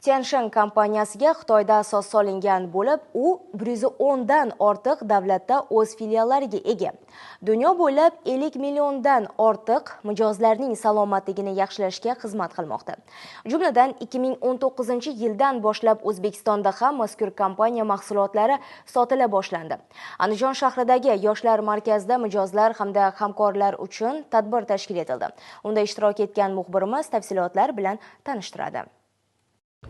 Tianshan kompaniyasiga Xitoyda asos solingan bo'lib, u 110 dan ortiq davlatda o'z filiallariga ega. Dunyo bo'ylab 50 milliondan ortiq mijozlarning salomatligini yaxshilashga xizmat qilmoqda. Jumladan 2019-yildan boshlab O'zbekistonda ham mazkur kompaniya mahsulotlari sotila boshlandi. Andijon shahridagi yoshlar markazida mijozlar hamda hamkorlar uchun tadbir tashkil etildi. Unda ishtirok etgan muxbirimiz tafsilotlar bilan tanishtiradi.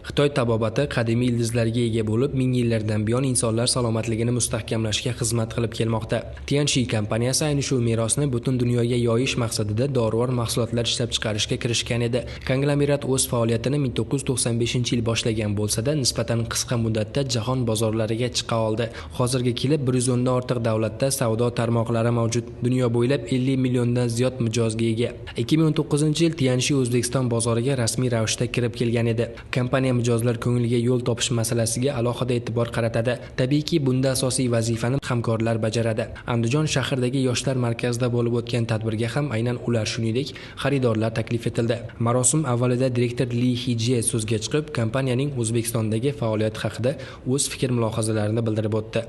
Xitoy tabobati qadimiy ildizlarga ega bo'lib, ming yillardan buyon insonlar salomatligini mustahkamlashga xizmat qilib kelmoqda. Tianxi kompaniyasi ayni shu merosni butun dunyoga yoyish maqsadida dorivor mahsulotlar ishlab chiqarishga kirishgan edi. Konglomerat o'z faoliyatini 1995-yil boshlagan bo'lsa-da, nisbatan qisqa muddatda jahon bozorlariga chiqa oldi. Hozirga kelib 110 dan ortiq davlatda savdo tarmoqlari mavjud. Dunyo bo'ylab 50 milliondan ziyod mijozga ega. 2019-yil Tianxi O'zbekiston bozoriga rasmiy ravishda kirib kelgan edi. Kompaniya mijozlar ko'ngliga yo'l topish masalasiga alohida e'tibor qaratadi. Tabiiyki, bunda asosiy vazifani hamkorlar bajaradi. Andijon shahridagi yoshlar markazida bo'lib o'tgan tadbirga ham aynan ular, shuningdek, xaridorlar taklif etildi. Marosim avvalida direktor Li Hijie so'zga chiqib, kompaniyaning O'zbekistondagi faoliyati haqida o'z fikr-mulohazalarini bildirib o'tdi.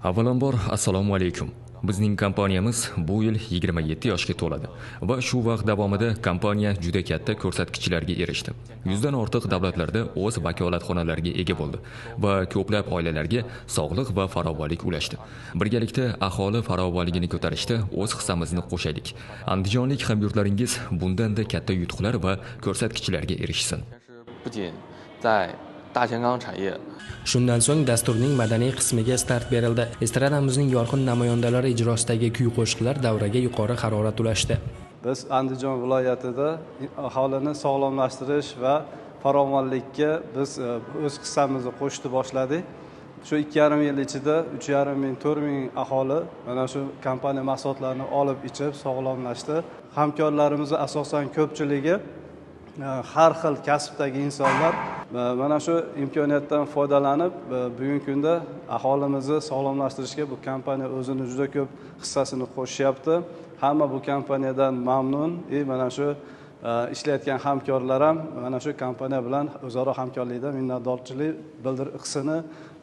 Avvalambor assalomu alaykum. Bizning kompaniyamiz bu yil 27 yoshga to'ladi va shu vaqt davomida kompaniya juda katta ko'rsatkichlarga erishdi. 100 dan ortiq davlatlarda o'z vakolatxonalariga ega bo'ldi va ko'plab oilalarga sog'lik va farovonlik ulashdi. Birgalikda aholi farovonligini ko'tarishda o'z hissamizni qo'shaylik. Andijonlik hamyurtlaringiz bundanda katta yutuqlar va ko'rsatkichlarga erishsin. Shundan so'ng dasturning madaniy qismiga start berildi. Estradamizning yorqin namoyandalari ijrosidagi kuy-qo'shiqlar davraga yuqori harorat ulashdi. Biz Andijon viloyatida aholini sog'lomlashtirish va farovonlikka biz o'z hissamizni qo'shishni boshladik. Shu 2,5 yil ichida 3,5 ming 4 ming aholi mana shu kompaniya mahsulotlarini olib ichib sog'lomlashdi. Hamkorlarimiz asosan ko'pchiligi har xil kasbdagi insonlar mana shu imkoniyatdan foydalanib bugungi kunda aholimizni sog'lomlashtirishga bu kompaniya o'zini juda ko'p hissasini qo'shyapti. Hamma bu kompaniyadan mamnun. Mana shu ishlayotgan hamkorlar ham mana shu kompaniya bilan o'zaro hamkorlikda minnatdorchilik bildirishini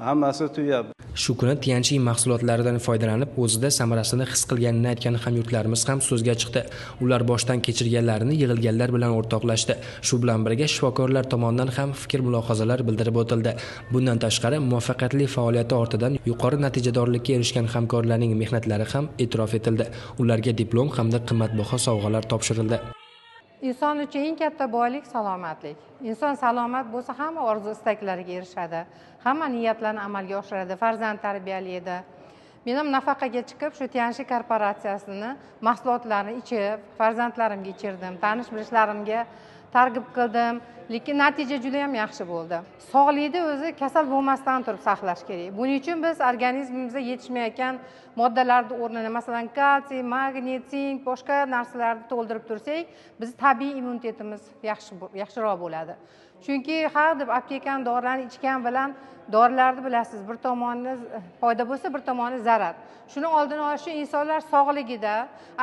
hammasi tuyapti. Shu kuni Tianxi mahsulotlaridan foydalanib, o'zida samarasini his qilganini aytgan hamyurtlarimiz ham so'zga chiqdi. Ular boshdan kechirganlarini yig'ilganlar bilan o'rtoqlashdi. Shu bilan birga shifokorlar tomonidan ham fikr-mulohazalar bildirib o'tildi. Bundan tashqari, muvaffaqiyatli faoliyati ortidan yuqori natijadorlikka erishgan hamkorlarning mehnatlari ham e'tirof etildi. Ularga diplom hamda qimmatbaho sovg'alar topshirildi. Inson uchun eng katta boylik salomatlik. Inson salomat bo'lsa, hamma orzu istaklariga erishadi. Hamma niyatlarni amalga oshiradi, farzand tarbiyalaydi. Men ham nafaqaga chiqib, shu Tianxi korporatsiyasini mahsulotlarini ichib, farzandlarimga ichirdim, tanish-bilishlarimga targ'ib qildim. Lekin natija juda ham yaxshi bo'ldi. Sog'likni o'zi kasal bo'lmasdan turib saqlash kerak. Buning uchun biz organizmimizda yetishmayotgan moddalarning o'rnini, masalan, kalsiy, magniy, sink, boshqa narsalarni to'ldirib tursak, biz tabiiy immunitetimiz yaxshiroq bo'ladi. Chunki har deb aptekani dorilarni ichgan bilan dorilarni bilasiz, bir tomoni foyda bo'lsa, bir tomoni zarar. Shuni oldini olish uchun insonlar sog'ligida,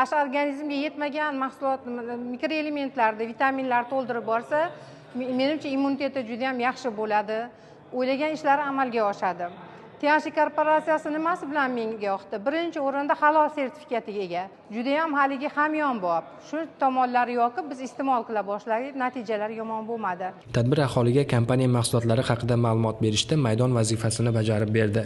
asha organizmga yetmagan mahsulot, mikroelementlarni, vitaminlarni to'ldirib borsa, menimcha immuniteti juda ham yaxshi bo'ladi. O'ylagan ishlari amalga oshadi. Tianxi korporatsiyasi nimasi bilan menga yoqdi? Birinchi o'rinda halol sertifikatiga ega. Juda ham haligi hamyonbop. Shu tomonlari yoqib biz iste'mol qila boshladik, natijalar yomon bo'lmadi. Tadbir aholiga kompaniya mahsulotlari haqida ma'lumot berishda maydon vazifasini bajarib berdi.